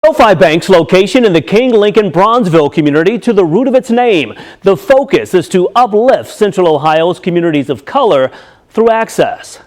Delphi Bank's location in the King Lincoln Bronzeville community to the root of its name. The focus is to uplift Central Ohio's communities of color through access.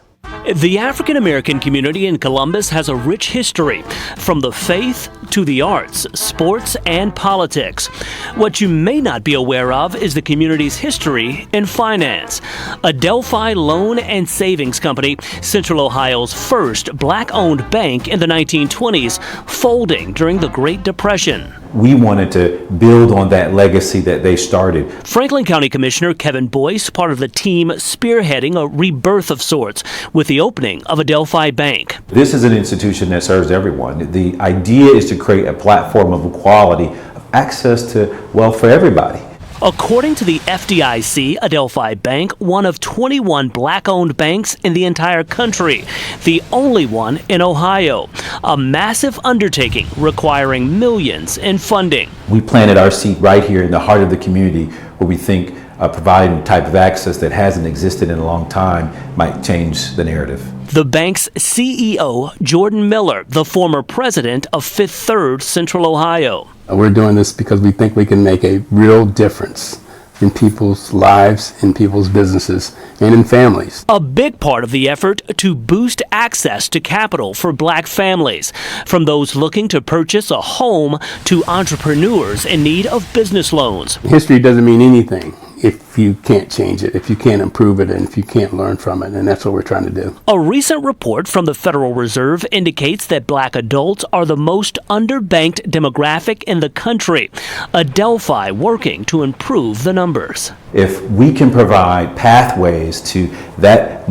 The African American community in Columbus has a rich history, from the faith to the arts, sports, and politics. What you may not be aware of is the community's history in finance. A Delphi loan and savings company, Central Ohio's first black-owned bank in the 1920s, folding during the Great Depression. We wanted to build on that legacy that they started. Franklin County Commissioner Kevin Boyce, part of the team spearheading a rebirth of sorts with the opening of a Delphi bank. This is an institution that serves everyone. The idea is to create a platform of equality, of access to wealth for everybody. According to the FDIC, a Delphi bank, one of 21 black-owned banks in the entire country, the only one in Ohio. A massive undertaking requiring millions in funding. We planted our seed right here in the heart of the community where we think providing the type of access that hasn't existed in a long time might change the narrative. The bank's CEO, Jordan Miller, the former president of Fifth Third Central Ohio. We're doing this because we think we can make a real difference in people's lives, in people's businesses, and in families. A big part of the effort to boost access to capital for black families, from those looking to purchase a home to entrepreneurs in need of business loans. History doesn't mean anything if you can't change it, if you can't improve it, and if you can't learn from it, and that's what we're trying to do. A recent report from the Federal Reserve indicates that black adults are the most underbanked demographic in the country. A Delphi working to improve the numbers. If we can provide pathways to that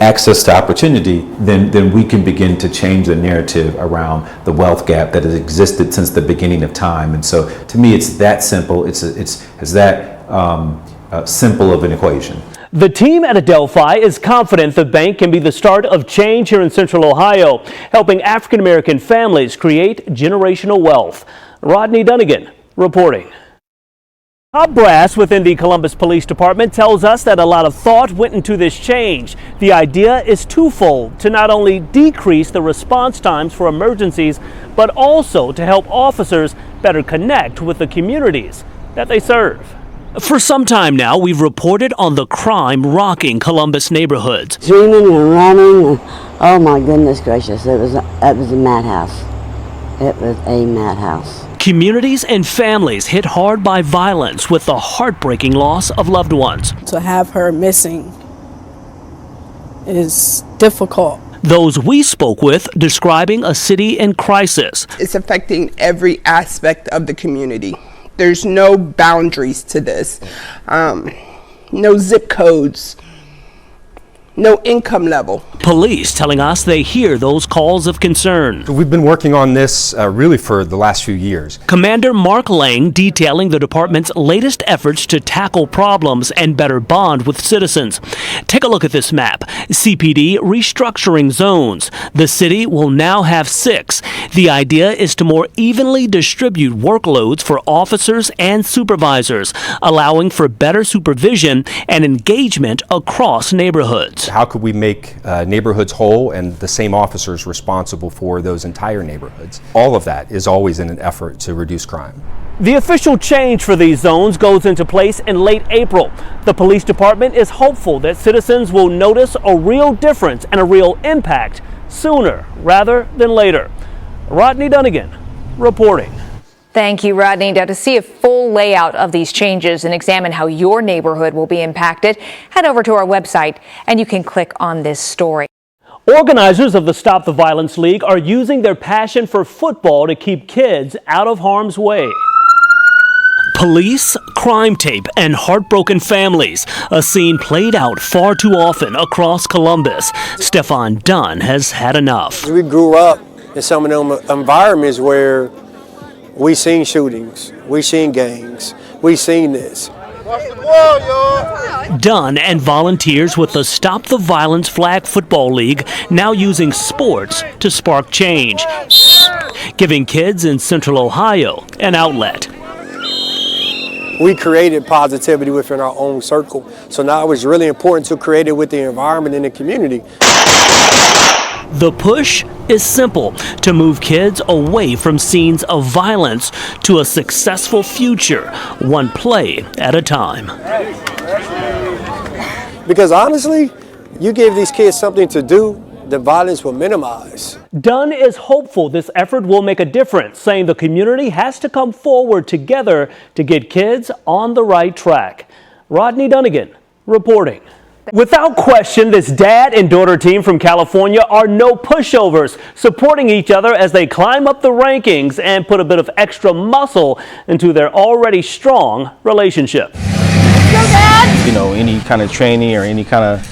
access to opportunity, then we can begin to change the narrative around the wealth gap that has existed since the beginning of time. And so, to me, it's that simple. It's that simple of an equation. The team at Delphi is confident the bank can be the start of change here in Central Ohio, helping African American families create generational wealth. Rodney Dunigan reporting. Top brass within the Columbus Police Department tells us that a lot of thought went into this change. The idea is twofold: to not only decrease the response times for emergencies, but also to help officers better connect with the communities that they serve. For some time now, we've reported on the crime rocking Columbus neighborhoods. Screaming and running, and oh my goodness gracious, it was a madhouse. It was a madhouse. Communities and families hit hard by violence with the heartbreaking loss of loved ones. To have her missing is difficult. Those we spoke with describing a city in crisis. It's affecting every aspect of the community. There's no boundaries to this. No zip codes. No income level. Police telling us they hear those calls of concern. We've been working on this really for the last few years. Commander Mark Lang detailing the department's latest efforts to tackle problems and better bond with citizens. Take a look at this map. CPD restructuring zones. The city will now have 6. The idea is to more evenly distribute workloads for officers and supervisors, allowing for better supervision and engagement across neighborhoods. How could we make neighborhoods whole and the same officers responsible for those entire neighborhoods? All of that is always in an effort to reduce crime. The official change for these zones goes into place in late April. The police department is hopeful that citizens will notice a real difference and a real impact sooner rather than later. Rodney Dunigan reporting. Thank you, Rodney. Now, to see a full layout of these changes and examine how your neighborhood will be impacted, head over to our website and you can click on this story. Organizers of the Stop the Violence League are using their passion for football to keep kids out of harm's way. Police, crime tape, and heartbroken families. A scene played out far too often across Columbus. Stefan Dunn has had enough. We grew up in some of them environments where we seen shootings, we seen gangs, we seen this. Dunn and volunteers with the Stop the Violence Flag Football League now using sports to spark change, giving kids in Central Ohio an outlet. We created positivity within our own circle, so now it was really important to create it with the environment and the community. The push is simple: to move kids away from scenes of violence to a successful future, one play at a time. Because honestly, you give these kids something to do, the violence will minimize. Dunn is hopeful this effort will make a difference, saying the community has to come forward together to get kids on the right track. Rodney Dunigan reporting. Without question, this dad and daughter team from California are no pushovers, supporting each other as they climb up the rankings and put a bit of extra muscle into their already strong relationship. You know, any kind of training or any kind of,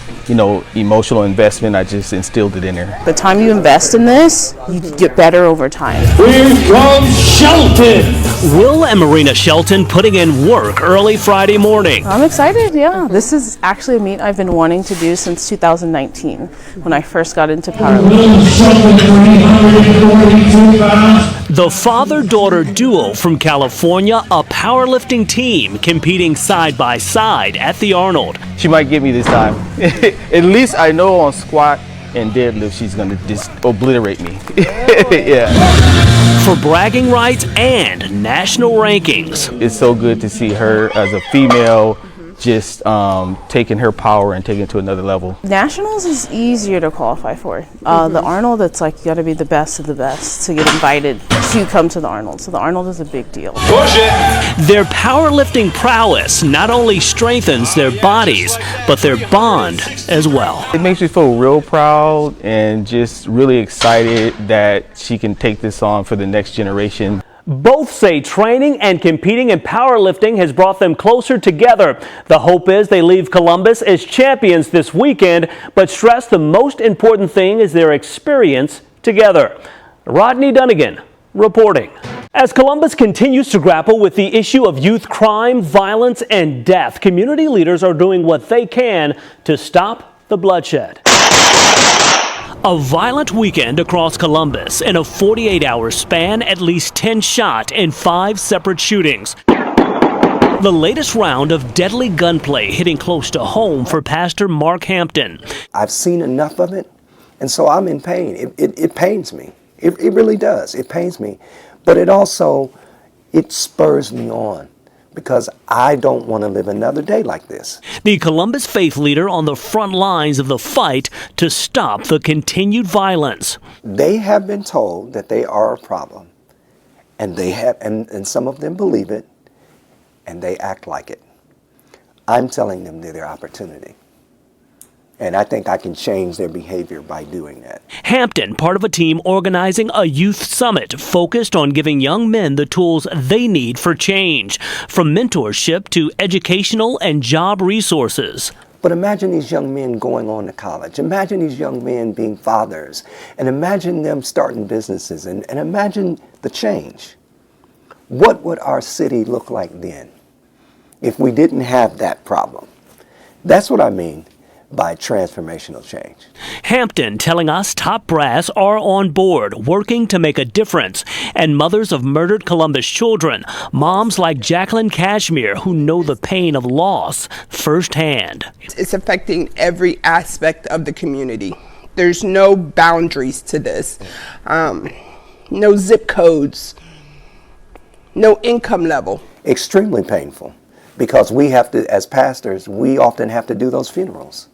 emotional investment, I just instilled it in her. The time you invest in this, you get better over time. Here comes Shelton! Will and Marina Shelton putting in work early Friday morning. I'm excited, yeah. This is actually a meet I've been wanting to do since 2019 when I first got into powerlifting. The father-daughter duo from California, a powerlifting team competing side by side at the Arnold. She might get me this time. At least I know on squat and deadlift she's gonna just obliterate me. Yeah. For bragging rights and national rankings. It's so good to see her as a female just taking her power and taking it to another level. Nationals is easier to qualify for. The Arnold, it's like you gotta be the best of the best to get invited to come to the Arnold. So the Arnold is a big deal. Their powerlifting prowess not only strengthens their bodies, but their bond as well. It makes me feel real proud and just really excited that she can take this on for the next generation. Both say training and competing in powerlifting has brought them closer together. The hope is they leave Columbus as champions this weekend, but stress the most important thing is their experience together. Rodney Dunigan reporting. As Columbus continues to grapple with the issue of youth crime, violence, and death, community leaders are doing what they can to stop the bloodshed. A violent weekend across Columbus. In a 48-hour span, at least 10 shot in 5 separate shootings. The latest round of deadly gunplay hitting close to home for Pastor Mark Hampton. I've seen enough of it, and so I'm in pain. It pains me. It really does. It pains me. But it spurs me on, because I don't want to live another day like this. The Columbus faith leader on the front lines of the fight to stop the continued violence. They have been told that they are a problem, and and some of them believe it, and they act like it. I'm telling them they're their opportunity. And I think I can change their behavior by doing that. Hampton, part of a team organizing a youth summit focused on giving young men the tools they need for change, from mentorship to educational and job resources. But imagine these young men going on to college. Imagine these young men being fathers. And imagine them starting businesses. And imagine the change. What would our city look like then if we didn't have that problem? That's what I mean by transformational change. Hampton telling us top brass are on board, working to make a difference. And mothers of murdered Columbus children, moms like Jacqueline Cashmere, who know the pain of loss firsthand. It's affecting every aspect of the community. There's no boundaries to this. No zip codes, no income level. Extremely painful, because we have to, as pastors, we often have to do those funerals.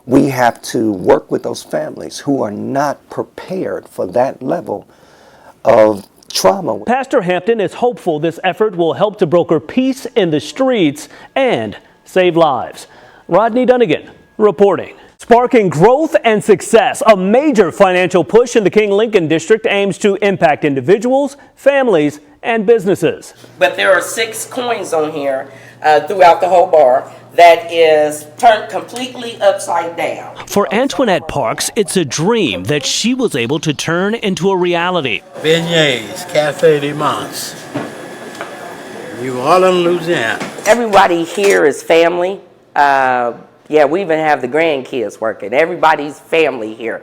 We have to work with those families who are not prepared for that level of trauma. Pastor Hampton is hopeful this effort will help to broker peace in the streets and save lives. Rodney Dunigan reporting. Sparking growth and success, a major financial push in the King-Lincoln district aims to impact individuals, families, and businesses. But there are 6 coins on here throughout the whole bar that is turned completely upside down. For Antoinette Parks, it's a dream that she was able to turn into a reality. Beignets, Cafe de Mons, New Orleans, Louisiana. Everybody here is family. Yeah, we even have the grandkids working. Everybody's family here.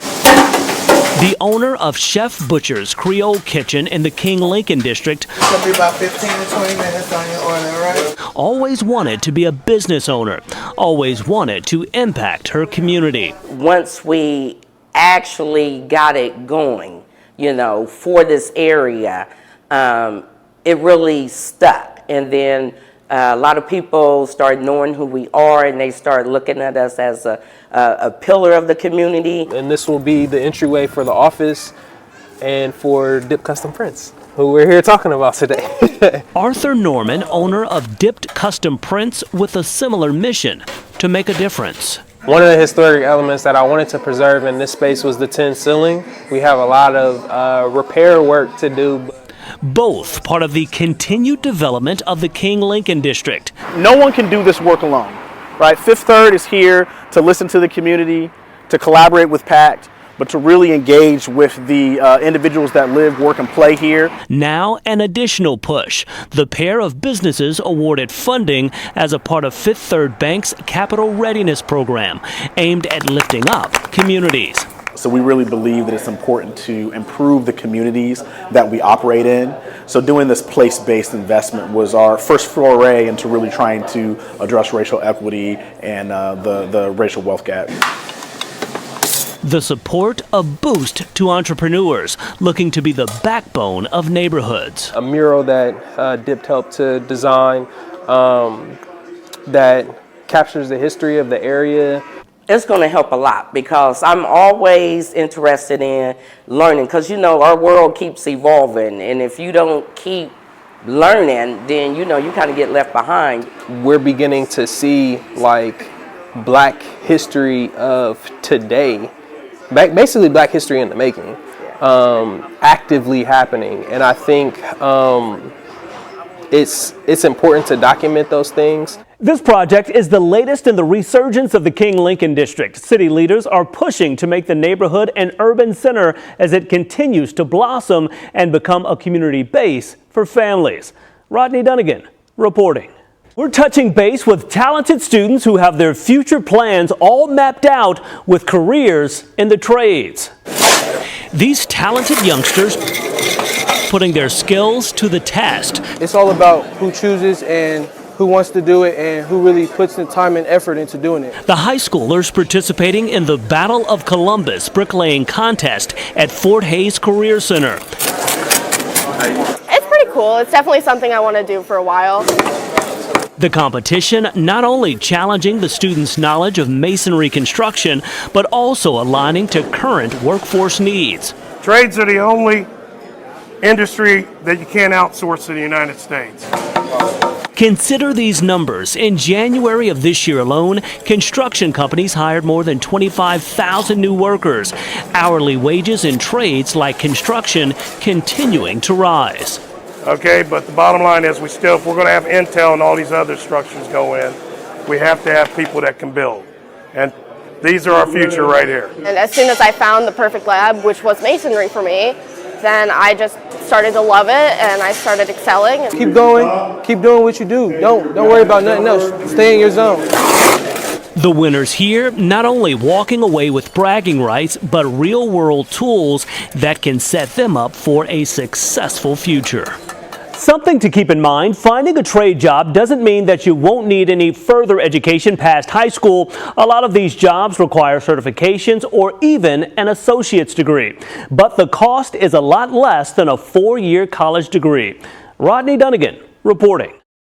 The owner of Chef Butcher's Creole Kitchen in the King-Lincoln district It'll be about 15 to 20 minutes on your order, right? always wanted to be a business owner, always wanted to impact her community. Once we actually got it going, for this area, it really stuck. And then a lot of people started knowing who we are, and they started looking at us as a pillar of the community. And this will be the entryway for the office and for Dip Custom Prints, who we're here talking about today. Arthur Norman, owner of Dipped Custom Prints, with a similar mission to make a difference. One of the historic elements that I wanted to preserve in this space was the tin ceiling. We have a lot of repair work to do. Both part of the continued development of the King Lincoln District. No one can do this work alone, right? Fifth Third is here to listen to the community, to collaborate with PACT, but to really engage with the individuals that live, work, and play here. Now an additional push. The pair of businesses awarded funding as a part of Fifth Third Bank's Capital Readiness Program, aimed at lifting up communities. So we really believe that it's important to improve the communities that we operate in. So doing this place-based investment was our first foray into really trying to address racial equity and the racial wealth gap. The support, a boost to entrepreneurs looking to be the backbone of neighborhoods. A mural that Dipped helped to design that captures the history of the area. It's going to help a lot because I'm always interested in learning because, our world keeps evolving. And if you don't keep learning, then, you kind of get left behind. We're beginning to see Black history of today, basically Black history in the making, actively happening. And I think it's important to document those things. This project is the latest in the resurgence of the King Lincoln District. City leaders are pushing to make the neighborhood an urban center as it continues to blossom and become a community base for families. Rodney Dunigan reporting. We're touching base with talented students who have their future plans all mapped out with careers in the trades. These talented youngsters putting their skills to the test. It's all about who chooses and who wants to do it and who really puts the time and effort into doing it. The high schoolers participating in the Battle of Columbus bricklaying contest at Fort Hays Career Center. It's pretty cool. It's definitely something I want to do for a while. The competition not only challenging the students' knowledge of masonry construction, but also aligning to current workforce needs. Trades are the only industry that you can't outsource in the United States. Consider these numbers. In January of this year alone, construction companies hired more than 25,000 new workers. Hourly wages in trades like construction continuing to rise. Okay, but the bottom line is if we're going to have Intel and all these other structures go in, we have to have people that can build. And these are our future right here. And as soon as I found the perfect lab, which was masonry for me, then I just started to love it and I started excelling. Keep going, keep doing what you do. Don't worry about nothing else. Stay in your zone. The winners here not only walking away with bragging rights, but real-world tools that can set them up for a successful future. Something to keep in mind, finding a trade job doesn't mean that you won't need any further education past high school. A lot of these jobs require certifications or even an associate's degree. But the cost is a lot less than a 4-year college degree. Rodney Dunigan reporting.